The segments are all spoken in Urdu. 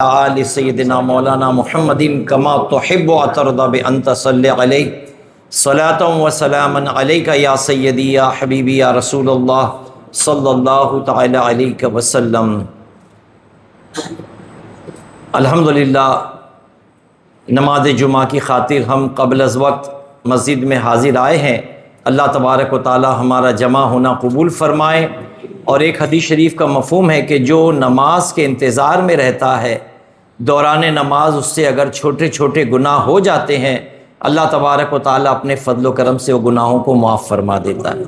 آل سیدنا مولانا محمد کما تحب و ترضى بأن تصلی علیہ صلاۃ و سلاما علیک یا سیدی یا حبیبی یا رسول اللہ صلی اللہ تعالی علیہ وسلم۔ الحمدللہ نماز جمعہ کی خاطر ہم قبل از وقت مسجد میں حاضر آئے ہیں۔ اللہ تبارک و تعالی ہمارا جمع ہونا قبول فرمائے۔ اور ایک حدیث شریف کا مفہوم ہے کہ جو نماز کے انتظار میں رہتا ہے، دوران نماز اس سے اگر چھوٹے چھوٹے گناہ ہو جاتے ہیں، اللہ تبارک و تعالی اپنے فضل و کرم سے وہ گناہوں کو معاف فرما دیتا ہے۔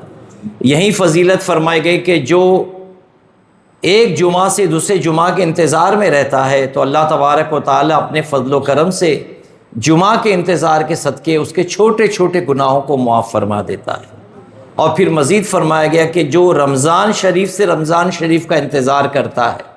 یہی فضیلت فرمائی گئی کہ جو ایک جمعہ سے دوسرے جمعہ کے انتظار میں رہتا ہے تو اللہ تبارک و تعالی اپنے فضل و کرم سے جمعہ کے انتظار کے صدقے اس کے چھوٹے چھوٹے گناہوں کو معاف فرما دیتا ہے۔ اور پھر مزید فرمایا گیا کہ جو رمضان شریف سے رمضان شریف کا انتظار کرتا ہے،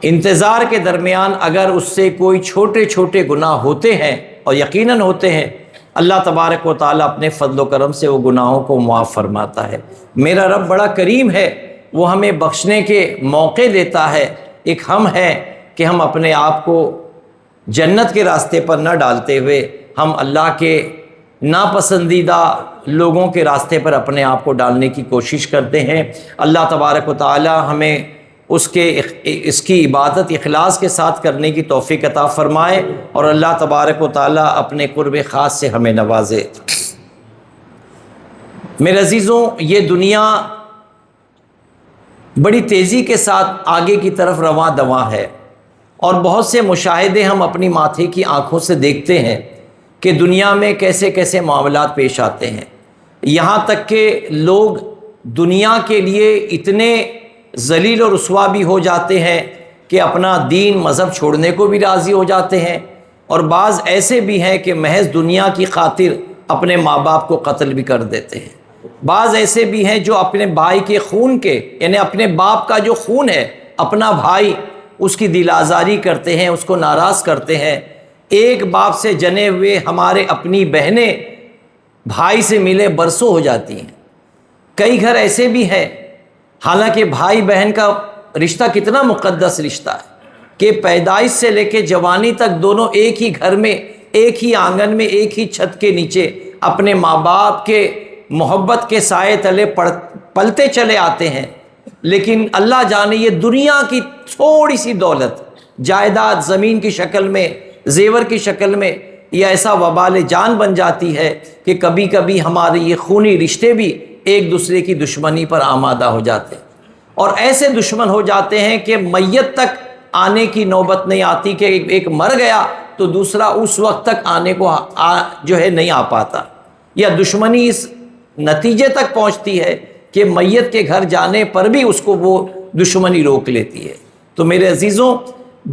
انتظار کے درمیان اگر اس سے کوئی چھوٹے چھوٹے گناہ ہوتے ہیں، اور یقیناً ہوتے ہیں، اللہ تبارک و تعالیٰ اپنے فضل و کرم سے وہ گناہوں کو معاف فرماتا ہے۔ میرا رب بڑا کریم ہے، وہ ہمیں بخشنے کے موقع دیتا ہے۔ ایک ہم ہے کہ ہم اپنے آپ کو جنت کے راستے پر نہ ڈالتے ہوئے ہم اللہ کے ناپسندیدہ لوگوں کے راستے پر اپنے آپ کو ڈالنے کی کوشش کرتے ہیں۔ اللہ تبارک و تعالی ہمیں اس کی عبادت اخلاص کے ساتھ کرنے کی توفیق عطا فرمائے، اور اللہ تبارک و تعالی اپنے قرب خاص سے ہمیں نوازے۔ میرے عزیزوں، یہ دنیا بڑی تیزی کے ساتھ آگے کی طرف رواں دواں ہے، اور بہت سے مشاہدے ہم اپنی ماتھے کی آنکھوں سے دیکھتے ہیں کہ دنیا میں کیسے کیسے معاملات پیش آتے ہیں۔ یہاں تک کہ لوگ دنیا کے لیے اتنے ذلیل و رسوا بھی ہو جاتے ہیں کہ اپنا دین مذہب چھوڑنے کو بھی راضی ہو جاتے ہیں، اور بعض ایسے بھی ہیں کہ محض دنیا کی خاطر اپنے ماں باپ کو قتل بھی کر دیتے ہیں۔ بعض ایسے بھی ہیں جو اپنے بھائی کے خون کے، یعنی اپنے باپ کا جو خون ہے، اپنا بھائی، اس کی دل آزاری کرتے ہیں، اس کو ناراض کرتے ہیں۔ ایک باپ سے جنے ہوئے ہمارے اپنی بہنیں بھائی سے ملے برسوں ہو جاتی ہیں۔ کئی گھر ایسے بھی ہیں، حالانکہ بھائی بہن کا رشتہ کتنا مقدس رشتہ ہے کہ پیدائش سے لے کے جوانی تک دونوں ایک ہی گھر میں، ایک ہی آنگن میں، ایک ہی چھت کے نیچے اپنے ماں باپ کے محبت کے سائے تلے پلتے چلے آتے ہیں۔ لیکن اللہ جانے یہ دنیا کی تھوڑی سی دولت، جائیداد زمین کی شکل میں، زیور کی شکل میں، یہ ایسا وبال جان بن جاتی ہے کہ کبھی کبھی ہمارے یہ خونی رشتے بھی ایک دوسرے کی دشمنی پر آمادہ ہو جاتے ہیں، اور ایسے دشمن ہو جاتے ہیں کہ میت تک آنے کی نوبت نہیں آتی کہ ایک مر گیا تو دوسرا اس وقت تک آنے کو نہیں آ پاتا، یا دشمنی اس نتیجے تک پہنچتی ہے کہ میت کے گھر جانے پر بھی اس کو وہ دشمنی روک لیتی ہے۔ تو میرے عزیزوں،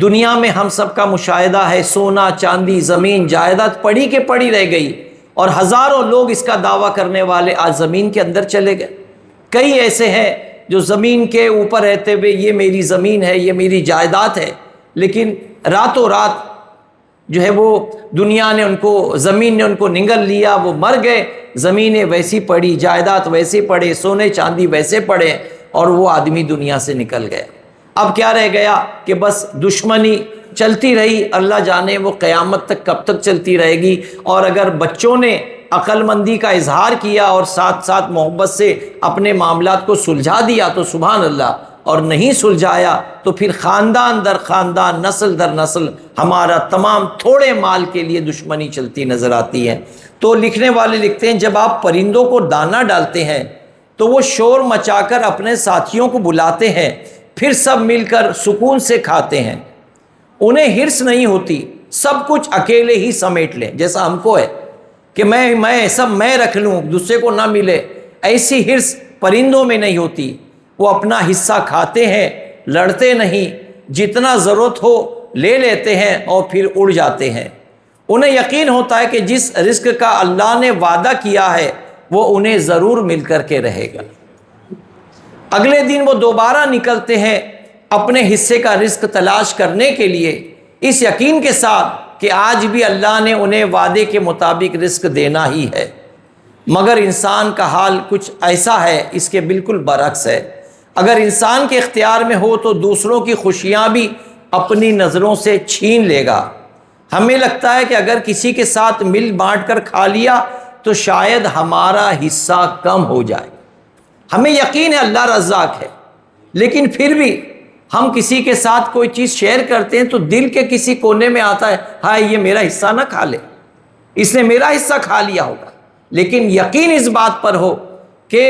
دنیا میں ہم سب کا مشاہدہ ہے، سونا چاندی زمین جائیداد پڑی کے پڑی رہ گئی، اور ہزاروں لوگ اس کا دعویٰ کرنے والے آج زمین کے اندر چلے گئے۔ کئی ایسے ہیں جو زمین کے اوپر رہتے ہوئے یہ میری زمین ہے، یہ میری جائیداد ہے، لیکن راتوں رات وہ دنیا نے ان کو، زمین نے ان کو نگل لیا، وہ مر گئے، زمینیں ویسی پڑی، جائیداد ویسے پڑے، سونے چاندی ویسے پڑے، اور وہ آدمی دنیا سے نکل گئے۔ اب کیا رہ گیا کہ بس دشمنی چلتی رہی، اللہ جانے وہ قیامت تک کب تک چلتی رہے گی۔ اور اگر بچوں نے عقل مندی کا اظہار کیا اور ساتھ ساتھ محبت سے اپنے معاملات کو سلجھا دیا تو سبحان اللہ، اور نہیں سلجھایا تو پھر خاندان در خاندان، نسل در نسل ہمارا تمام تھوڑے مال کے لیے دشمنی چلتی نظر آتی ہے۔ تو لکھنے والے لکھتے ہیں، جب آپ پرندوں کو دانہ ڈالتے ہیں تو وہ شور مچا کر اپنے ساتھیوں کو بلاتے ہیں، پھر سب مل کر سکون سے کھاتے ہیں۔ انہیں ہرس نہیں ہوتی، سب کچھ اکیلے ہی سمیٹ لیں، جیسا ہم کو ہے کہ میں رکھ لوں، دوسرے کو نہ ملے، ایسی ہرس پرندوں میں نہیں ہوتی۔ وہ اپنا حصہ کھاتے ہیں، لڑتے نہیں، جتنا ضرورت ہو لے لیتے ہیں اور پھر اڑ جاتے ہیں۔ انہیں یقین ہوتا ہے کہ جس رزق کا اللہ نے وعدہ کیا ہے وہ انہیں ضرور مل کر کے رہے گا۔ اگلے دن وہ دوبارہ نکلتے ہیں اپنے حصے کا رزق تلاش کرنے کے لیے، اس یقین کے ساتھ کہ آج بھی اللہ نے انہیں وعدے کے مطابق رزق دینا ہی ہے۔ مگر انسان کا حال کچھ ایسا ہے، اس کے بالکل برعکس ہے۔ اگر انسان کے اختیار میں ہو تو دوسروں کی خوشیاں بھی اپنی نظروں سے چھین لے گا۔ ہمیں لگتا ہے کہ اگر کسی کے ساتھ مل بانٹ کر کھا لیا تو شاید ہمارا حصہ کم ہو جائے۔ ہمیں یقین ہے اللہ رزاق ہے، لیکن پھر بھی ہم کسی کے ساتھ کوئی چیز شیئر کرتے ہیں تو دل کے کسی کونے میں آتا ہے ہائے یہ میرا حصہ نہ کھا لے، اس نے میرا حصہ کھا لیا ہوگا۔ لیکن یقین اس بات پر ہو کہ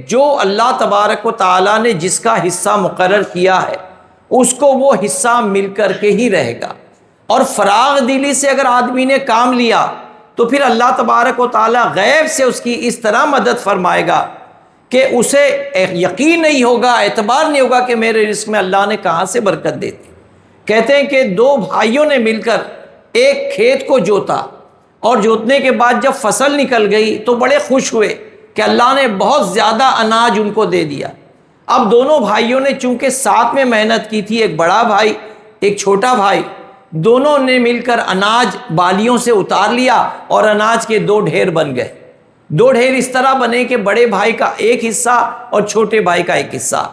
جو اللہ تبارک و تعالیٰ نے جس کا حصہ مقرر کیا ہے اس کو وہ حصہ مل کر کے ہی رہے گا۔ اور فراغ دلی سے اگر آدمی نے کام لیا تو پھر اللہ تبارک و تعالیٰ غیب سے اس کی اس طرح مدد فرمائے گا کہ اسے یقین نہیں ہوگا، اعتبار نہیں ہوگا کہ میرے رزق میں اللہ نے کہاں سے برکت دیتی۔ کہتے ہیں کہ دو بھائیوں نے مل کر ایک کھیت کو جوتا، اور جوتنے کے بعد جب فصل نکل گئی تو بڑے خوش ہوئے کہ اللہ نے بہت زیادہ اناج ان کو دے دیا۔ اب دونوں بھائیوں نے چونکہ ساتھ میں محنت کی تھی، ایک بڑا بھائی ایک چھوٹا بھائی، دونوں نے مل کر اناج بالیوں سے اتار لیا اور اناج کے دو ڈھیر بن گئے۔ دو ڈھیر اس طرح بنے کہ بڑے بھائی کا ایک حصہ اور چھوٹے بھائی کا ایک حصہ۔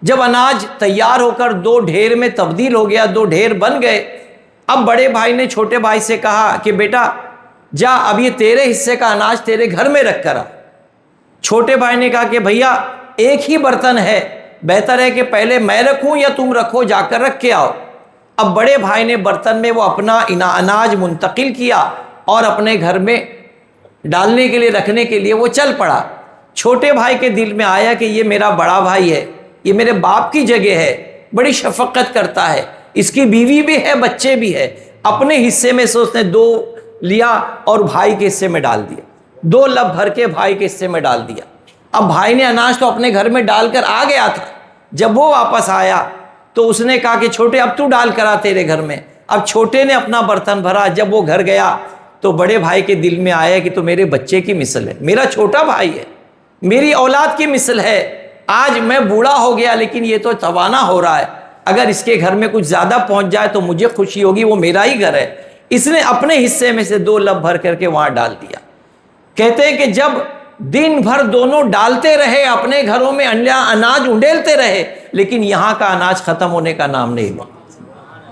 جب اناج تیار ہو کر دو ڈھیر میں تبدیل ہو گیا، دو ڈھیر بن گئے، اب بڑے بھائی نے چھوٹے بھائی سے کہا کہ بیٹا جا اب یہ تیرے حصے کا اناج تیرے گھر میں رکھ کر آ۔ چھوٹے بھائی نے کہا کہ بھیا ایک ہی برتن ہے، بہتر ہے کہ پہلے میں رکھوں یا تم رکھو، جا کر رکھ کے آؤ۔ اب بڑے بھائی نے برتن میں وہ اپنا اناج منتقل کیا اور اپنے گھر میں ڈالنے کے لیے رکھنے کے لیے وہ چل پڑا۔ چھوٹے بھائی کے دل میں آیا کہ یہ میرا بڑا بھائی ہے، یہ میرے باپ کی جگہ ہے، بڑی شفقت کرتا ہے، اس کی بیوی بھی ہے، بچے بھی ہے۔ اپنے حصے میں سے اس نے دو لیا اور بھائی کے حصے میں ڈال دیا، دو لب بھر کے بھائی کے حصے میں ڈال دیا۔ اب بھائی نے اناج تو اپنے گھر میں ڈال کر آ گیا تھا، جب وہ واپس آیا تو اس نے کہا کہ چھوٹے اب تو ڈال کر آ تیرے گھر میں۔ اب چھوٹے نے اپنا برتن بھرا، جب وہ گھر گیا تو بڑے بھائی کے دل میں آیا کہ تو میرے بچے کی مثل ہے، میرا چھوٹا بھائی ہے، میری اولاد کی مثل ہے۔ آج میں بوڑھا ہو گیا لیکن یہ تو توانا ہو رہا ہے، اگر اس کے گھر میں کچھ زیادہ پہنچ جائے تو مجھے خوشی ہوگی، وہ میرا ہی گھر ہے۔ اس نے اپنے حصے میں سے دو لب بھر کر کے وہاں ڈال دیا۔ کہتے ہیں کہ جب دن بھر دونوں ڈالتے رہے، اپنے گھروں میں اناج انڈیلتے رہے، لیکن یہاں کا اناج ختم ہونے کا نام نہیں لیتا،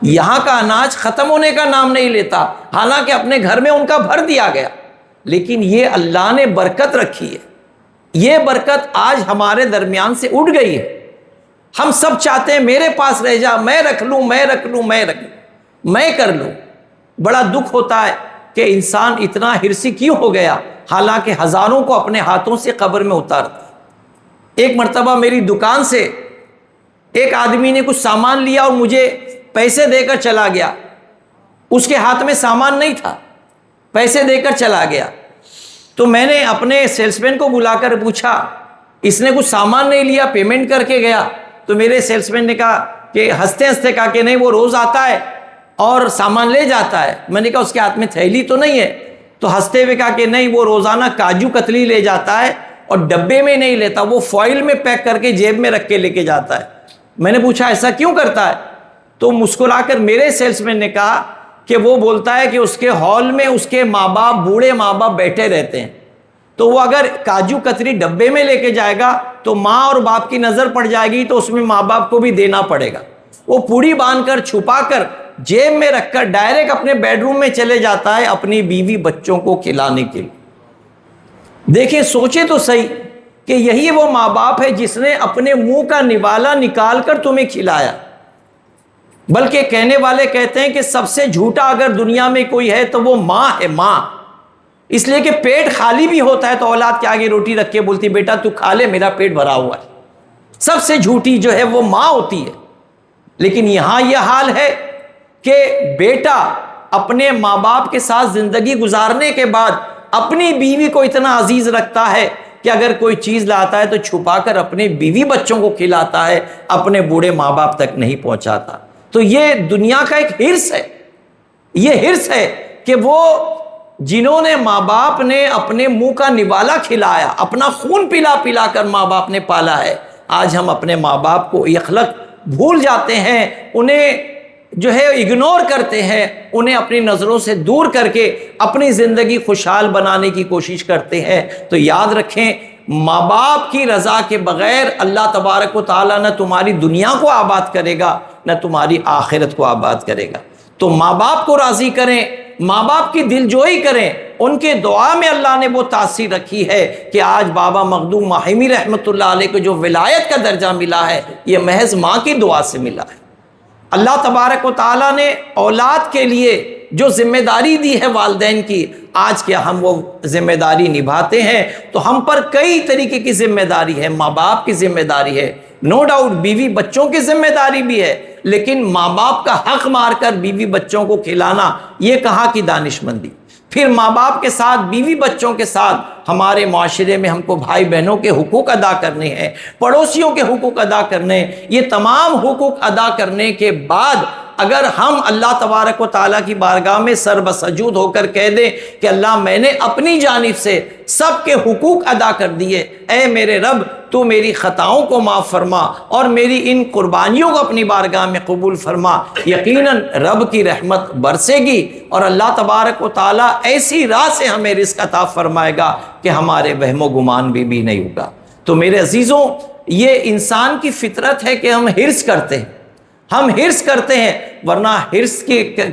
یہاں کا اناج ختم ہونے کا نام نہیں لیتا، حالانکہ اپنے گھر میں ان کا بھر دیا گیا، لیکن یہ اللہ نے برکت رکھی ہے۔ یہ برکت آج ہمارے درمیان سے اٹھ گئی ہے۔ ہم سب چاہتے ہیں میرے پاس رہ جا، میں رکھ لوں، میں رکھ لوں، میں رکھ لوں، میں کر لوں۔ بڑا دکھ ہوتا ہے کہ انسان اتنا ہرسی کیوں ہو گیا، حالانکہ ہزاروں کو اپنے ہاتھوں سے قبر میں اتارتا۔ ایک مرتبہ میری دکان سے ایک آدمی نے کچھ سامان لیا اور مجھے پیسے دے کر چلا گیا، اس کے ہاتھ میں سامان نہیں تھا، پیسے دے کر چلا گیا۔ تو میں نے اپنے سیلس مین کو بلا کر پوچھا اس نے کچھ سامان نہیں لیا، پیمنٹ کر کے گیا؟ تو میرے سیلس مین نے کہا کہ ہنستے ہنستے کہا کہ نہیں وہ روز آتا ہے اور سامان لے جاتا ہے۔ میں نے کہا اس کے ہاتھ میں تھیلی تو نہیں ہے؟ تو ہنستے ہوئے کہا کہ نہیں وہ روزانہ کاجو کتلی لے جاتا ہے اور ڈبے میں نہیں لیتا، وہ فوائل میں پیک کر کے جیب میں رکھ کے لے کے جاتا ہے۔ میں نے پوچھا ایسا کیوں کرتا ہے؟ تو مسکرا کر میرے سیلس مین نے کہا کہ وہ بولتا ہے کہ اس کے ہال میں اس کے ماں باپ، بوڑھے ماں باپ بیٹھے رہتے ہیں، تو وہ اگر کاجو کتری ڈبے میں لے کے جائے گا تو ماں اور باپ کی نظر پڑ جائے گی، تو اس میں ماں باپ کو بھی دینا پڑے گا۔ وہ پوڑی باندھ کر چھپا کر جیب میں رکھ کر ڈائریکٹ اپنے بیڈ روم میں چلے جاتا ہے اپنی بیوی بچوں کو کھلانے کے لیے۔ دیکھیں سوچیں تو صحیح کہ یہی وہ ماں باپ ہے جس نے اپنے منہ کا نوالا نکال کر تمہیں کھلایا۔ بلکہ کہنے والے کہتے ہیں کہ سب سے جھوٹا اگر دنیا میں کوئی ہے تو وہ ماں ہے، ماں۔ اس لیے کہ پیٹ خالی بھی ہوتا ہے تو اولاد کے آگے روٹی رکھ کے بولتی بیٹا تو کھا لے، میرا پیٹ بھرا ہوا ہے۔ سب سے جھوٹی جو ہے وہ ماں ہوتی ہے۔ لیکن یہاں یہ حال ہے کہ بیٹا اپنے ماں باپ کے ساتھ زندگی گزارنے کے بعد اپنی بیوی کو اتنا عزیز رکھتا ہے کہ اگر کوئی چیز لاتا ہے تو چھپا کر اپنے بیوی بچوں کو کھلاتا ہے، اپنے بوڑھے ماں باپ تک نہیں پہنچاتا۔ تو یہ دنیا کا ایک ہرس ہے، یہ ہرس ہے کہ وہ جنہوں نے ماں باپ نے اپنے منہ کا نوالا کھلایا، اپنا خون پلا پلا کر ماں باپ نے پالا ہے، آج ہم اپنے ماں باپ کو اخلاق بھول جاتے ہیں، انہیں جو ہے اگنور کرتے ہیں، انہیں اپنی نظروں سے دور کر کے اپنی زندگی خوشحال بنانے کی کوشش کرتے ہیں۔ تو یاد رکھیں ماں باپ کی رضا کے بغیر اللہ تبارک و تعالیٰ نہ تمہاری دنیا کو آباد کرے گا نہ تمہاری آخرت کو آباد کرے گا۔ تو ماں باپ کو راضی کریں، ماں باپ کی دل جوئی کریں، ان کے دعا میں اللہ نے وہ تاثیر رکھی ہے کہ آج بابا مخدوم ماہمی رحمۃ اللہ علیہ کو جو ولایت کا درجہ ملا ہے یہ محض ماں کی دعا سے ملا ہے۔ اللہ تبارک و تعالیٰ نے اولاد کے لیے جو ذمہ داری دی ہے والدین کی، آج کیا ہم وہ ذمہ داری نبھاتے ہیں؟ تو ہم پر کئی طریقے کی ذمہ داری ہے، ماں باپ کی ذمہ داری ہے، نو ڈاؤٹ بیوی بچوں کی ذمہ داری بھی ہے، لیکن ماں باپ کا حق مار کر بیوی بچوں کو کھلانا یہ کہاں کی دانش مندی؟ پھر ماں باپ کے ساتھ بیوی بچوں کے ساتھ ہمارے معاشرے میں ہم کو بھائی بہنوں کے حقوق ادا کرنے ہیں، پڑوسیوں کے حقوق ادا کرنے ہیں۔ یہ تمام حقوق ادا کرنے کے بعد اگر ہم اللہ تبارک و تعالیٰ کی بارگاہ میں سر بسجود ہو کر کہہ دیں کہ اللہ میں نے اپنی جانب سے سب کے حقوق ادا کر دیے، اے میرے رب تو میری خطاؤں کو معاف فرما اور میری ان قربانیوں کو اپنی بارگاہ میں قبول فرما، یقیناً رب کی رحمت برسے گی اور اللہ تبارک و تعالیٰ ایسی راہ سے ہمیں رزق عطا فرمائے گا کہ ہمارے وہم و گمان بھی نہیں ہوگا۔ تو میرے عزیزوں، یہ انسان کی فطرت ہے کہ ہم حرص کرتے ہیں، ہم حرص کرتے ہیں، ورنہ حرص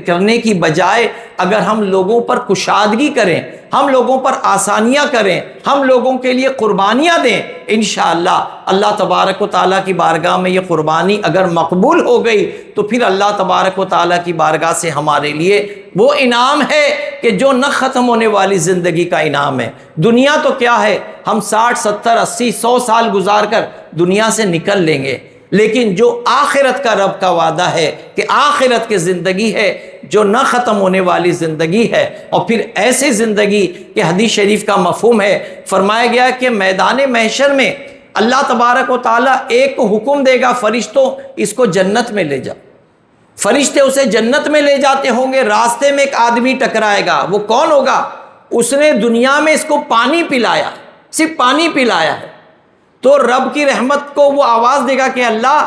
کرنے کی بجائے اگر ہم لوگوں پر کشادگی کریں، ہم لوگوں پر آسانیاں کریں، ہم لوگوں کے لیے قربانیاں دیں، انشاءاللہ اللہ تبارک و تعالیٰ کی بارگاہ میں یہ قربانی اگر مقبول ہو گئی تو پھر اللہ تبارک و تعالیٰ کی بارگاہ سے ہمارے لیے وہ انعام ہے کہ جو نہ ختم ہونے والی زندگی کا انعام ہے۔ دنیا تو کیا ہے، ہم 60 70 80 100 سال گزار کر دنیا سے نکل لیں گے، لیکن جو آخرت کا رب کا وعدہ ہے کہ آخرت کی زندگی ہے جو نہ ختم ہونے والی زندگی ہے، اور پھر ایسی زندگی کہ حدیث شریف کا مفہوم ہے، فرمایا گیا کہ میدان محشر میں اللہ تبارک و تعالیٰ ایک کو حکم دے گا، فرشتوں اس کو جنت میں لے جاؤ۔ فرشتے اسے جنت میں لے جاتے ہوں گے، راستے میں ایک آدمی ٹکرائے گا، وہ کون ہوگا؟ اس نے دنیا میں اس کو پانی پلایا، صرف پانی پلایا ہے، تو رب کی رحمت کو وہ آواز دے گا کہ اللہ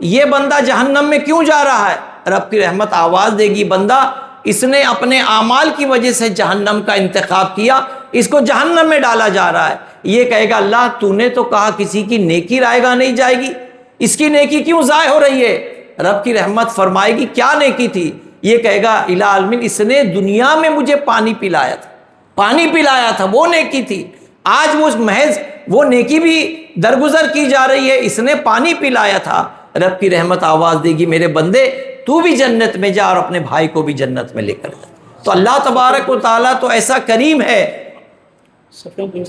یہ بندہ جہنم میں کیوں جا رہا ہے؟ رب کی رحمت آواز دے گی بندہ اس نے اپنے اعمال کی وجہ سے جہنم کا انتخاب کیا، اس کو جہنم میں ڈالا جا رہا ہے۔ یہ کہے گا اللہ تو نے تو کہا کسی کی نیکی رائے گا نہیں جائے گی، اس کی نیکی کیوں ضائع ہو رہی ہے؟ رب کی رحمت فرمائے گی کیا نیکی تھی؟ یہ کہے گا الہ العالمین اس نے دنیا میں مجھے پانی پلایا تھا، وہ نیکی تھی، آج وہ محض وہ نیکی بھی درگزر کی جا رہی ہے، اس نے پانی پلایا تھا۔ رب کی رحمت آواز دے گی میرے بندے تو بھی جنت میں جا اور اپنے بھائی کو بھی جنت میں لے کر جا۔ تو اللہ تبارک و تعالیٰ تو ایسا کریم ہے،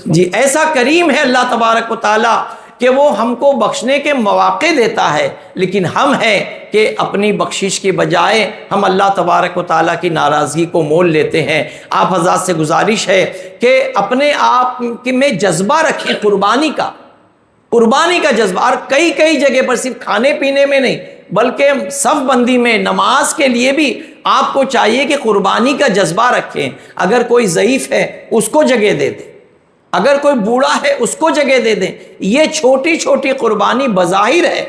جی ایسا کریم ہے اللہ تبارک و تعالیٰ کہ وہ ہم کو بخشنے کے مواقع دیتا ہے، لیکن ہم ہیں کہ اپنی بخشش کے بجائے ہم اللہ تبارک و تعالیٰ کی ناراضگی کو مول لیتے ہیں۔ آپ حضرات سے گزارش ہے کہ اپنے آپ میں جذبہ رکھیں قربانی کا جذبہ، اور کئی جگہ پر صرف کھانے پینے میں نہیں بلکہ صف بندی میں نماز کے لیے بھی آپ کو چاہیے کہ قربانی کا جذبہ رکھیں۔ اگر کوئی ضعیف ہے اس کو جگہ دے دیں، اگر کوئی بوڑھا ہے اس کو جگہ دے دیں۔ یہ چھوٹی چھوٹی قربانی بظاہر ہے،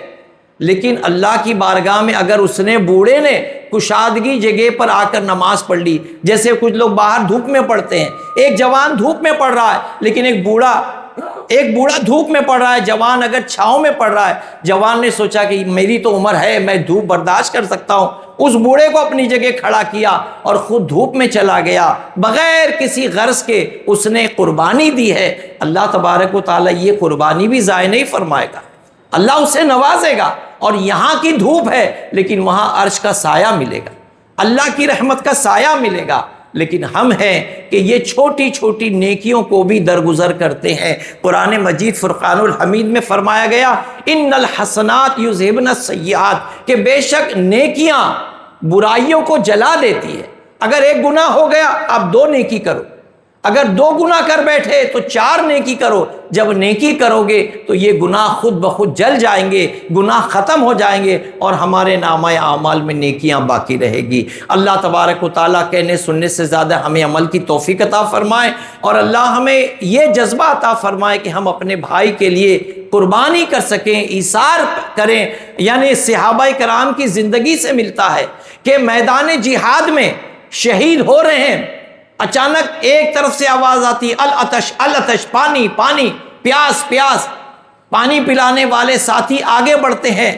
لیکن اللہ کی بارگاہ میں اگر اس نے بوڑھے نے کشادگی جگہ پر آ کر نماز پڑھ لی، جیسے کچھ لوگ باہر دھوپ میں پڑھتے ہیں، ایک جوان دھوپ میں پڑھ رہا ہے لیکن ایک بوڑھا دھوپ میں پڑھ رہا ہے، جوان اگر چھاؤں میں پڑھ رہا ہے، جوان نے سوچا کہ میری تو عمر ہے میں دھوپ برداشت کر سکتا ہوں، اس بوڑھے کو اپنی جگہ کھڑا کیا اور خود دھوپ میں چلا گیا، بغیر کسی غرض کے اس نے قربانی دی ہے۔ اللہ تبارک و تعالیٰ یہ قربانی بھی ضائع نہیں فرمائے گا، اللہ اسے نوازے گا، اور یہاں کی دھوپ ہے لیکن وہاں عرش کا سایہ ملے گا، اللہ کی رحمت کا سایہ ملے گا۔ لیکن ہم ہیں کہ یہ چھوٹی چھوٹی نیکیوں کو بھی درگزر کرتے ہیں۔ قرآن مجید فرقان الحمید میں فرمایا گیا ان الحسنات یذہبن السیئات، کہ بے شک نیکیاں برائیوں کو جلا دیتی ہے۔ اگر ایک گناہ ہو گیا اب 2 نیکی کرو، اگر 2 گناہ کر بیٹھے تو 4 نیکی کرو، جب نیکی کرو گے تو یہ گناہ خود بخود جل جائیں گے، گناہ ختم ہو جائیں گے اور ہمارے نامہ اعمال میں نیکیاں باقی رہے گی۔ اللہ تبارک و تعالیٰ کہنے سننے سے زیادہ ہمیں عمل کی توفیق عطا فرمائے، اور اللہ ہمیں یہ جذبہ عطا فرمائے کہ ہم اپنے بھائی کے لیے قربانی کر سکیں، ایثار کریں۔ یعنی صحابہ کرام کی زندگی سے ملتا ہے کہ میدان جہاد میں شہید ہو رہے ہیں، اچانک ایک طرف سے آواز آتی العطش العطش، پانی پانی، پیاس پیاس، پانی پلانے والے ساتھی آگے بڑھتے ہیں،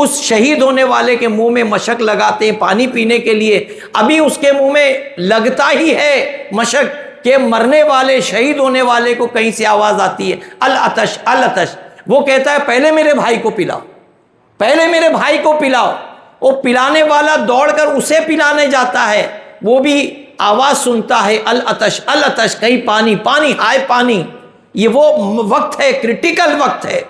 اس شہید ہونے والے کے منہ میں مشک لگاتے ہیں پانی پینے کے لیے، ابھی اس کے منہ میں لگتا ہی ہے مشک کہ مرنے والے شہید ہونے والے کو کہیں سے آواز آتی ہے العطش العطش، وہ کہتا ہے پہلے میرے بھائی کو پلاؤ، پہلے میرے بھائی کو پلاؤ، وہ پلانے والا دوڑ کر اسے پلانے جاتا ہے، وہ بھی آواز سنتا ہے العطش العطش، کہیں پانی پانی، ہائے پانی۔ یہ وہ وقت ہے، کرٹیکل وقت ہے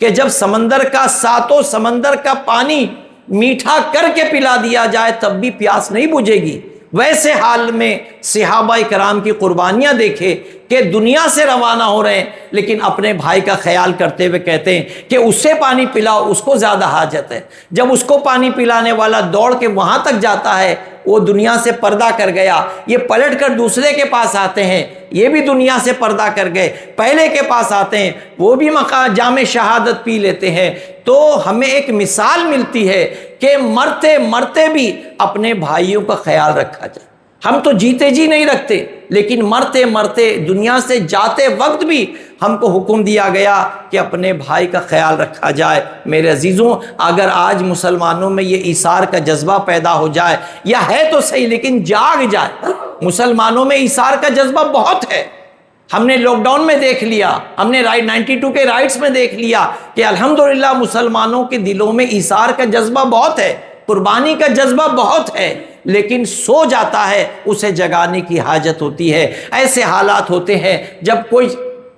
کہ جب سمندر کا ساتوں سمندر کا پانی میٹھا کر کے پلا دیا جائے تب بھی پیاس نہیں بجھے گی۔ ویسے حال میں صحابہ کرام کی قربانیاں دیکھے کہ دنیا سے روانہ ہو رہے ہیں لیکن اپنے بھائی کا خیال کرتے ہوئے کہتے ہیں کہ اسے پانی پلاؤ، اس کو زیادہ حاجت ہے۔ جب اس کو پانی پلانے والا دوڑ کے وہاں تک جاتا ہے، وہ دنیا سے پردہ کر گیا، یہ پلٹ کر دوسرے کے پاس آتے ہیں، یہ بھی دنیا سے پردہ کر گئے، پہلے کے پاس آتے ہیں، وہ بھی جام شہادت پی لیتے ہیں۔ تو ہمیں ایک مثال ملتی ہے کہ مرتے مرتے بھی اپنے بھائیوں کا خیال رکھا جائے۔ ہم تو جیتے جی نہیں رکھتے، لیکن مرتے مرتے دنیا سے جاتے وقت بھی ہم کو حکم دیا گیا کہ اپنے بھائی کا خیال رکھا جائے۔ میرے عزیزوں، اگر آج مسلمانوں میں یہ ایثار کا جذبہ پیدا ہو جائے، یا ہے تو صحیح لیکن جاگ جائے، مسلمانوں میں ایثار کا جذبہ بہت ہے۔ ہم نے لاک ڈاؤن میں دیکھ لیا، ہم نے 92 کے رائٹس میں دیکھ لیا کہ الحمدللہ مسلمانوں کے دلوں میں ایثار کا جذبہ بہت ہے، قربانی کا جذبہ بہت ہے، لیکن سو جاتا ہے، اسے جگانے کی حاجت ہوتی ہے۔ ایسے حالات ہوتے ہیں جب کوئی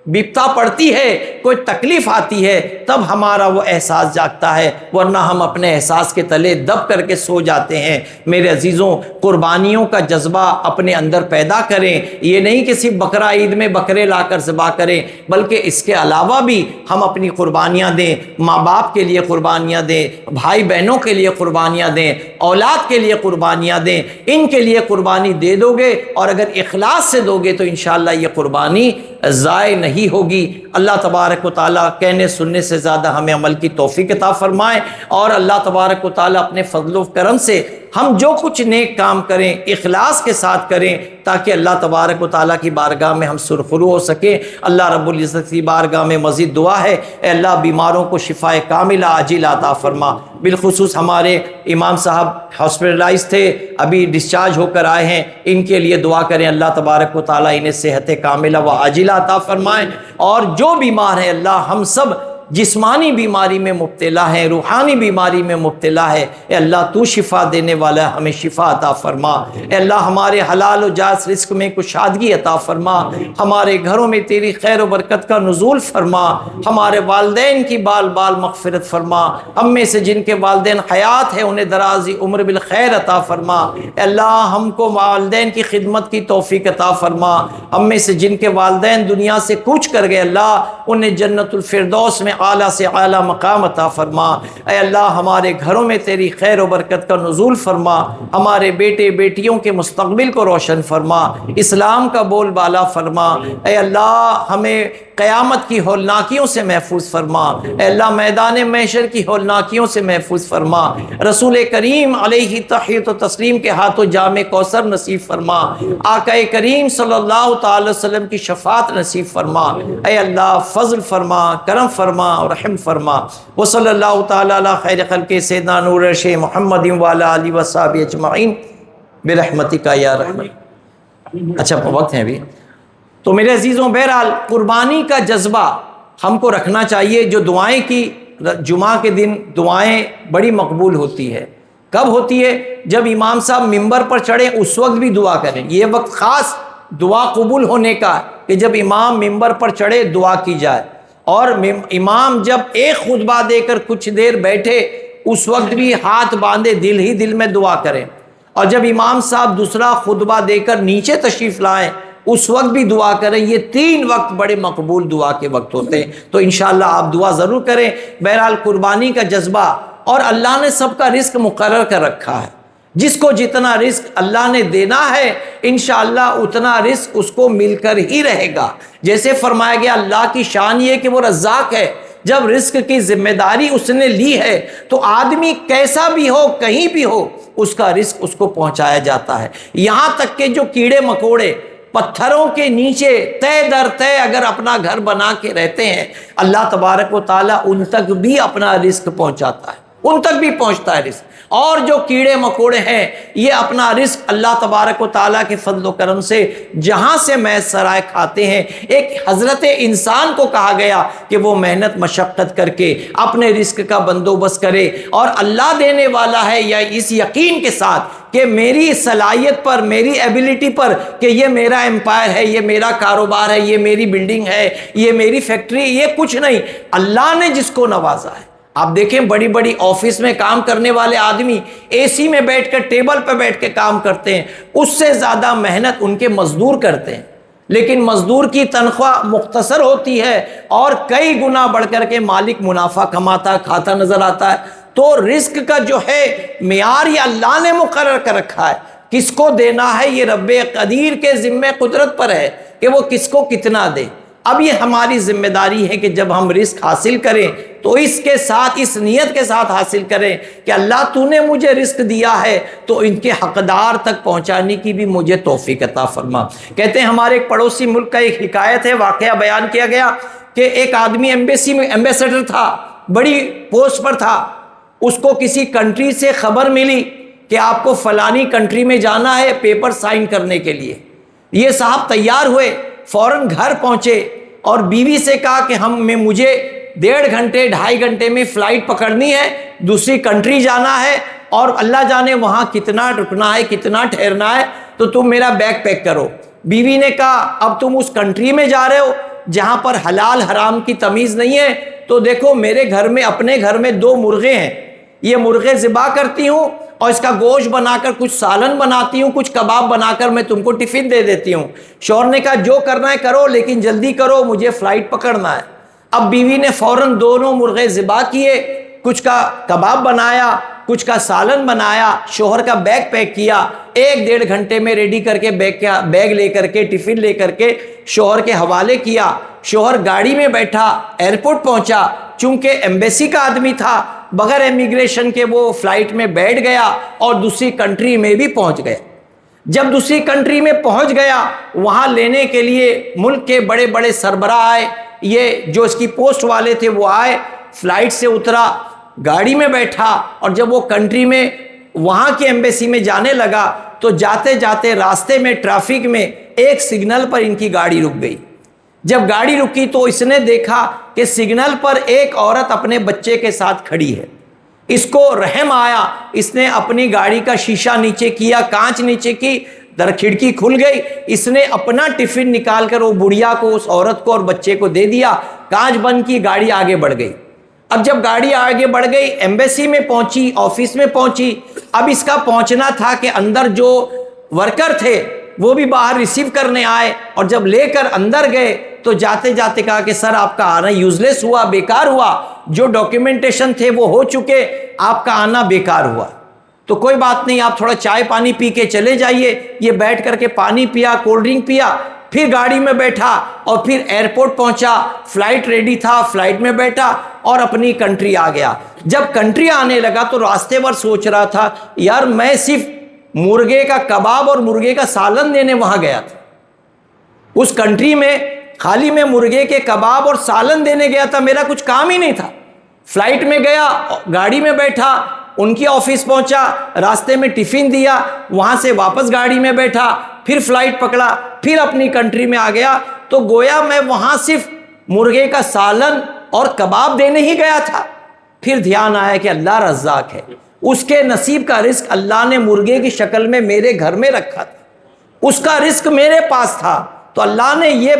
بپتا پڑتی ہے، کوئی تکلیف آتی ہے، تب ہمارا وہ احساس جاگتا ہے، ورنہ ہم اپنے احساس کے تلے دب کر کے سو جاتے ہیں۔ میرے عزیزوں، قربانیوں کا جذبہ اپنے اندر پیدا کریں۔ یہ نہیں کہ صرف بقرہ عید میں بکرے لا کر ذبح کریں، بلکہ اس کے علاوہ بھی ہم اپنی قربانیاں دیں، ماں باپ کے لیے قربانیاں دیں، بھائی بہنوں کے لیے قربانیاں دیں، اولاد کے لیے قربانیاں دیں۔ ان کے لیے قربانی دے دو گے اور اگر اخلاص سے دو گے تو انشاءاللہ یہ قربانی ضائع نہیں ہوگی۔ اللہ تبارک و تعالیٰ کہنے سننے سے زیادہ ہمیں عمل کی توفیق عطا فرمائے، اور اللہ تبارک و تعالیٰ اپنے فضل و کرم سے ہم جو کچھ نیک کام کریں اخلاص کے ساتھ کریں، تاکہ اللہ تبارک و تعالیٰ کی بارگاہ میں ہم سرخرو ہو سکیں۔ اللہ رب العزت کی بارگاہ میں مزید دعا ہے، اے اللہ بیماروں کو شفائے کاملہ عاجلہ عطا فرما۔ بالخصوص ہمارے امام صاحب ہاسپٹلائز تھے، ابھی ڈسچارج ہو کر آئے ہیں، ان کے لیے دعا کریں اللہ تبارک و تعالیٰ انہیں صحت کاملہ و عاجلہ عطا فرمائے۔ اور جو بیمار ہیں اللہ، ہم سب جسمانی بیماری میں مبتلا ہے، روحانی بیماری میں مبتلا ہے، اے اللہ تو شفا دینے والا ہے، ہمیں شفا عطا فرما۔ اے اللہ ہمارے حلال و جائز رزق میں کشادگی عطا فرما، ہمارے گھروں میں تیری خیر و برکت کا نزول فرما، ہمارے والدین کی بال بال مغفرت فرما، ہم میں سے جن کے والدین حیات ہیں انہیں درازی عمر بالخیر عطا فرما۔ اے اللہ ہم کو والدین کی خدمت کی توفیق عطا فرما، ہم میں سے جن کے والدین دنیا سے کوچ کر گئے اللہ انہیں جنت الفردوس میں اعلیٰ سے اعلیٰ مقام عطا فرما۔ اے اللہ ہمارے گھروں میں تیری خیر و برکت کا نزول فرما، ہمارے بیٹے بیٹیوں کے مستقبل کو روشن فرما، اسلام کا بول بالا فرما۔ اے اللہ ہمیں قیامت کی ہولناکیوں سے محفوظ فرما، اے اللہ میدان محشر کی ہولناکیوں سے محفوظ فرما، رسول کریم علیہ تحیت و تسلیم کے ہاتھوں جام کوثر نصیب فرما، آقا کریم صلی اللہ تعالی وسلم کی شفاعت نصیب فرما۔ اے اللہ فضل فرما، کرم فرما اور رحم فرما۔ وصلی اللہ تعالی علی خیر خلق سیدنا نور عرش محمد وعلی آلہ وصحبہ اجمعین برحمتک یا رحمت۔ اچھا وقت ہے ابھی، تو میرے عزیزوں بہرحال قربانی کا جذبہ ہم کو رکھنا چاہیے۔ جو دعائیں کی جمعہ کے دن دعائیں بڑی مقبول ہوتی ہے، کب ہوتی ہے؟ جب امام صاحب ممبر پر چڑھے اس وقت بھی دعا کریں، یہ وقت خاص دعا قبول ہونے کا کہ جب امام ممبر پر چڑھے دعا کی جائے، اور امام جب ایک خطبہ دے کر کچھ دیر بیٹھے اس وقت بھی ہاتھ باندھے دل ہی دل میں دعا کریں، اور جب امام صاحب دوسرا خطبہ دے کر نیچے تشریف لائیں اس وقت بھی دعا کریں۔ یہ تین وقت بڑے مقبول دعا کے وقت ہوتے ہیں، تو انشاءاللہ آپ دعا ضرور کریں۔ بہرحال قربانی کا جذبہ، اور اللہ نے سب کا رزق مقرر کر رکھا ہے، جس کو جتنا رزق اللہ نے دینا ہے انشاءاللہ اتنا رزق اس کو مل کر ہی رہے گا۔ جیسے فرمایا گیا اللہ کی شان یہ کہ وہ رزاق ہے، جب رزق کی ذمہ داری اس نے لی ہے تو آدمی کیسا بھی ہو کہیں بھی ہو اس کا رزق اس کو پہنچایا جاتا ہے۔ یہاں تک کہ جو کیڑے مکوڑے پتھروں کے نیچے تہ در تہ اگر اپنا گھر بنا کے رہتے ہیں، اللہ تبارک و تعالیٰ ان تک بھی اپنا رزق پہنچاتا ہے۔ ان تک بھی پہنچتا ہے رزق۔ اور جو کیڑے مکوڑے ہیں یہ اپنا رزق اللہ تبارک و تعالیٰ کے فضل و کرم سے جہاں سے میسر آئے کھاتے ہیں۔ ایک حضرت انسان کو کہا گیا کہ وہ محنت مشقت کر کے اپنے رزق کا بندوبست کرے، اور اللہ دینے والا ہے، یا اس یقین کے ساتھ کہ میری صلاحیت پر، میری ایبیلٹی پر، کہ یہ میرا امپائر ہے، یہ میرا کاروبار ہے، یہ میری بلڈنگ ہے، یہ میری فیکٹری، یہ کچھ نہیں، اللہ نے جس کو نوازا ہے۔ آپ دیکھیں بڑی بڑی آفس میں کام کرنے والے آدمی اے سی میں بیٹھ کر ٹیبل پہ بیٹھ کے کام کرتے ہیں، اس سے زیادہ محنت ان کے مزدور کرتے ہیں، لیکن مزدور کی تنخواہ مختصر ہوتی ہے اور کئی گنا بڑھ کر کے مالک منافع کماتا کھاتا نظر آتا ہے۔ تو رزق کا جو ہے معیار یہ اللہ نے مقرر کر رکھا ہے، کس کو دینا ہے یہ رب قدیر کے ذمہ قدرت پر ہے کہ وہ کس کو کتنا دے۔ اب یہ ہماری ذمہ داری ہے کہ جب ہم رزق حاصل کریں تو اس کے ساتھ، اس نیت کے ساتھ حاصل کریں کہ اللہ تو نے مجھے رزق دیا ہے تو ان کے حقدار تک پہنچانے کی بھی مجھے توفیق عطا فرما۔ کہتے ہیں ہمارے ایک پڑوسی ملک کا ایک حکایت ہے، واقعہ بیان کیا گیا کہ ایک آدمی ایمبیسی میں ایمبیسڈر تھا، بڑی پوسٹ پر تھا، اس کو کسی کنٹری سے خبر ملی کہ آپ کو فلانی کنٹری میں جانا ہے پیپر سائن کرنے کے لیے۔ یہ صاحب تیار ہوئے، فوراً گھر پہنچے اور بیوی سے کہا کہ مجھے 1.5 گھنٹے 2.5 گھنٹے میں فلائٹ پکڑنی ہے، دوسری کنٹری جانا ہے، اور اللہ جانے وہاں کتنا رکنا ہے، کتنا ٹھہرنا ہے، تو تم میرا بیگ پیک کرو۔ بیوی نے کہا اب تم اس کنٹری میں جا رہے ہو جہاں پر حلال حرام کی تمیز نہیں ہے، تو دیکھو میرے گھر میں، اپنے گھر میں 2 مرغے ہیں، یہ مرغے ذبح کرتی ہوں اور اس کا گوشت بنا کر کچھ سالن بناتی ہوں، کچھ کباب بنا کر میں تم کو ٹفن دے دیتی ہوں۔ شوہر نے کہا جو کرنا ہے کرو لیکن جلدی کرو، مجھے فلائٹ پکڑنا ہے۔ اب بیوی نے فوراً 2 مرغے ذبح کیے، کچھ کا کباب بنایا، کچھ کا سالن بنایا، شوہر کا بیگ پیک کیا، 1-1.5 گھنٹے میں ریڈی کر کے بیگ لے کر کے، ٹفن لے کر کے شوہر کے حوالے کیا۔ شوہر گاڑی میں بیٹھا، ایئرپورٹ پہنچا، چونکہ ایمبیسی کا آدمی تھا، بغیر امیگریشن کے وہ فلائٹ میں بیٹھ گیا اور دوسری کنٹری میں بھی پہنچ گیا۔ جب دوسری کنٹری میں پہنچ گیا، وہاں لینے کے لیے ملک کے بڑے بڑے سربراہ آئے، یہ جو اس کی پوسٹ والے تھے وہ آئے، فلائٹ سے اترا، گاڑی میں بیٹھا، اور جب وہ کنٹری میں وہاں کی ایمبیسی میں جانے لگا تو جاتے جاتے راستے میں ٹریفک میں ایک سگنل پر ان کی گاڑی رک گئی۔ جب گاڑی رکی تو اس نے دیکھا کہ سگنل پر ایک عورت اپنے بچے کے ساتھ کھڑی ہے۔ اس کو رحم آیا، اس نے اپنی گاڑی کا شیشہ نیچے کیا، کانچ نیچے کی، کھڑکی کھل گئی، اس نے اپنا ٹفن نکال کر وہ بڑھیا کو، اس عورت کو اور بچے کو دے دیا، کانچ بند کی، گاڑی آگے بڑھ گئی۔ اب جب گاڑی آگے بڑھ گئی، ایمبیسی میں پہنچی، آفس میں پہنچی، اب اس کا پہنچنا تھا کہ اندر جو ورکر تھے وہ بھی باہر ریسیو کرنے آئے، اور جب لے کر اندر گئے تو جاتے جاتے کہا کہ سر آپ کا آنا یوزلیس ہوا، بیکار ہوا، جو ڈاکیومنٹیشن تھے وہ ہو چکے، آپ کا آنا بیکار ہوا۔ تو کوئی بات نہیں، آپ تھوڑا چائے پانی پی کے چلے جائیے۔ یہ بیٹھ کر کے پانی پیا، کولڈ ڈرنک پیا، پھر گاڑی میں بیٹھا اور پھر ایئرپورٹ پہنچا، فلائٹ ریڈی تھا، فلائٹ میں بیٹھا اور اپنی کنٹری آ گیا۔ جب کنٹری آنے لگا تو راستے پر سوچ رہا تھا یار میں صرف مرغے کا کباب اور مرغے کا سالن دینے وہاں گیا تھا، اس کنٹری میں خالی میں مرغے کے کباب اور سالن دینے گیا تھا، میرا کچھ کام ہی نہیں تھا۔ فلائٹ میں گیا، گاڑی میں بیٹھا، ان کی آفس پہنچا، راستے میں ٹفن دیا، وہاں سے واپس گاڑی میں بیٹھا، پھر فلائٹ پکڑا، پھر اپنی کنٹری میں آ گیا۔ تو گویا میں وہاں صرف مرغے کا سالن اور کباب دینے ہی گیا تھا۔ پھر دھیان آیا کہ اللہ رزاق ہے، اس کے نصیب کا رزق اللہ نے مرغے کی شکل میں میرے گھر میں رکھا تھا، اس کا رزق میرے پاس تھا، تو اللہ نے یہ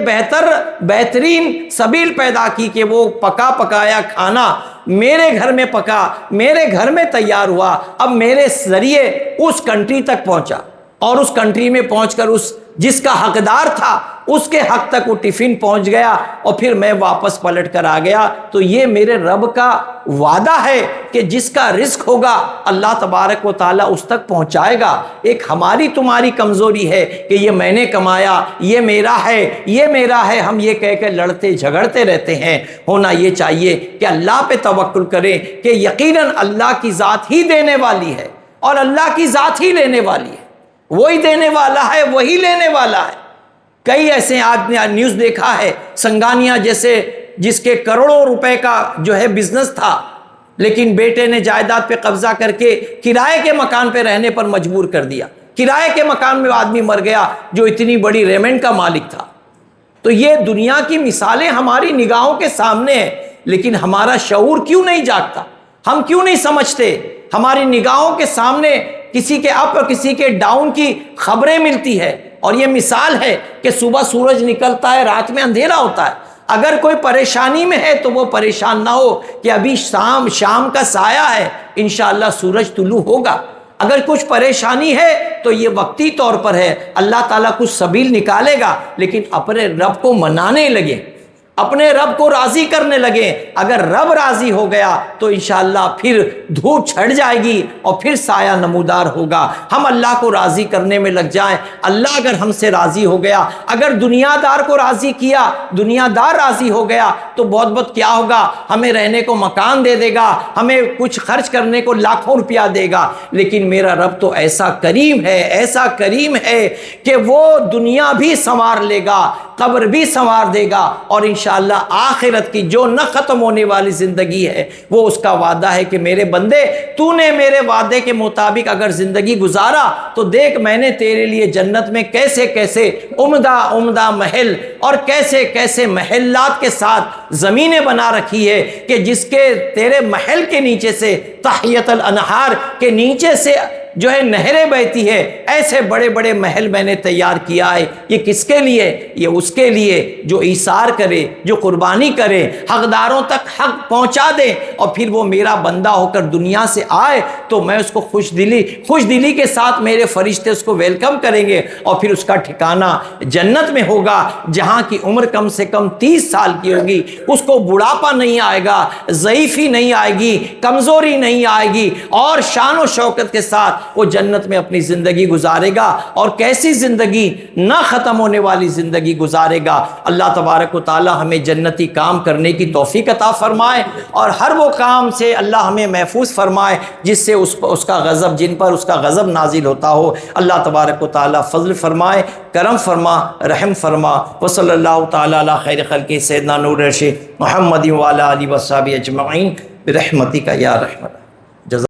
بہترین سبیل پیدا کی کہ وہ پکا پکایا کھانا میرے گھر میں پکا، میرے گھر میں تیار ہوا، اب میرے ذریعے اس کنٹری تک پہنچا، اور اس کنٹری میں پہنچ کر اس جس کا حقدار تھا اس کے حق تک وہ ٹفن پہنچ گیا، اور پھر میں واپس پلٹ کر آ گیا۔ تو یہ میرے رب کا وعدہ ہے کہ جس کا رزق ہوگا اللہ تبارک و تعالیٰ اس تک پہنچائے گا۔ ایک ہماری تمہاری کمزوری ہے کہ یہ میں نے کمایا، یہ میرا ہے، یہ میرا ہے، ہم یہ کہہ کے لڑتے جھگڑتے رہتے ہیں۔ ہونا یہ چاہیے کہ اللہ پہ توکل کریں کہ یقیناً اللہ کی ذات ہی دینے والی ہے اور اللہ کی ذات ہی لینے والی ہے، وہی دینے والا ہے، وہی لینے والا ہے۔ کئی ایسے آج نے نیوز دیکھا ہے، سنگانیہ جیسے جس کے کروڑوں روپے کا جو ہے بزنس تھا، لیکن بیٹے نے جائیداد پہ قبضہ کر کے کرائے کے مکان پہ رہنے پر مجبور کر دیا. کرائے کے مکان میں آدمی مر گیا جو اتنی بڑی ریمنٹ کا مالک تھا. تو یہ دنیا کی مثالیں ہماری نگاہوں کے سامنے ہیں، لیکن ہمارا شعور کیوں نہیں جاگتا؟ ہم کیوں نہیں سمجھتے؟ ہماری نگاہوں کے سامنے کسی کے اپ اور کسی کے ڈاؤن کی خبریں ملتی ہے، اور یہ مثال ہے کہ صبح سورج نکلتا ہے، رات میں اندھیرا ہوتا ہے. اگر کوئی پریشانی میں ہے تو وہ پریشان نہ ہو کہ ابھی شام کا سایہ ہے، انشاءاللہ سورج طلوع ہوگا. اگر کچھ پریشانی ہے تو یہ وقتی طور پر ہے، اللہ تعالیٰ کچھ سبیل نکالے گا. لیکن اپنے رب کو منانے لگے، اپنے رب کو راضی کرنے لگے. اگر رب راضی ہو گیا تو انشاءاللہ پھر دھوپ چھٹ جائے گی اور پھر سایہ نمودار ہوگا. ہم اللہ کو راضی کرنے میں لگ جائیں. اللہ اگر ہم سے راضی ہو گیا، اگر دنیا دار کو راضی کیا، دنیا دار راضی ہو گیا، تو بہت کیا ہوگا؟ ہمیں رہنے کو مکان دے دے گا، ہمیں کچھ خرچ کرنے کو لاکھوں روپیہ دے گا. لیکن میرا رب تو ایسا کریم ہے، ایسا کریم ہے کہ وہ دنیا بھی سنوار لے گا، قبر بھی سنوار دے گا، اور انشاءاللہ آخرت کی جو نہ ختم ہونے والی زندگی ہے وہ اس کا وعدہ ہے کہ میرے بندے تو نے میرے وعدے کے مطابق اگر زندگی گزارا تو دیکھ میں نے تیرے لیے جنت میں کیسے کیسے عمدہ محل اور کیسے کیسے محلات کے ساتھ زمینیں بنا رکھی ہے کہ جس کے تیرے محل کے نیچے سے تحیت الانہار کے نیچے سے جو ہے نہریں بہتی ہے. ایسے بڑے بڑے محل میں نے تیار کیا ہے. یہ کس کے لیے؟ یہ اس کے لیے جو ایثار کرے، جو قربانی کرے، حقداروں تک حق پہنچا دے، اور پھر وہ میرا بندہ ہو کر دنیا سے آئے تو میں اس کو خوش دلی کے ساتھ میرے فرشتے اس کو ویلکم کریں گے، اور پھر اس کا ٹھکانہ جنت میں ہوگا جہاں کی عمر کم سے کم 30 سال کی ہوگی. اس کو بڑھاپا نہیں آئے گا، ضعیفی نہیں آئے گی، کمزوری نہیں آئے گی، اور شان و شوکت کے ساتھ وہ جنت میں اپنی زندگی گزارے گا. اور کیسی زندگی؟ نہ ختم ہونے والی زندگی گزارے گا. اللہ تبارک و تعالی ہمیں جنتی کام کرنے کی توفیق عطا فرمائے، اور ہر وہ کام سے اللہ ہمیں محفوظ فرمائے جس سے اس کا غضب، جن پر اس کا غضب نازل ہوتا ہو. اللہ تبارک و تعالی فضل فرمائے، کرم فرما، رحم فرما. وصلی اللہ تعالی علی خیر خلق سیدنا نور عرش محمد وعلی آلہ وصحبہ اجمعین برحمتک یا رحمت.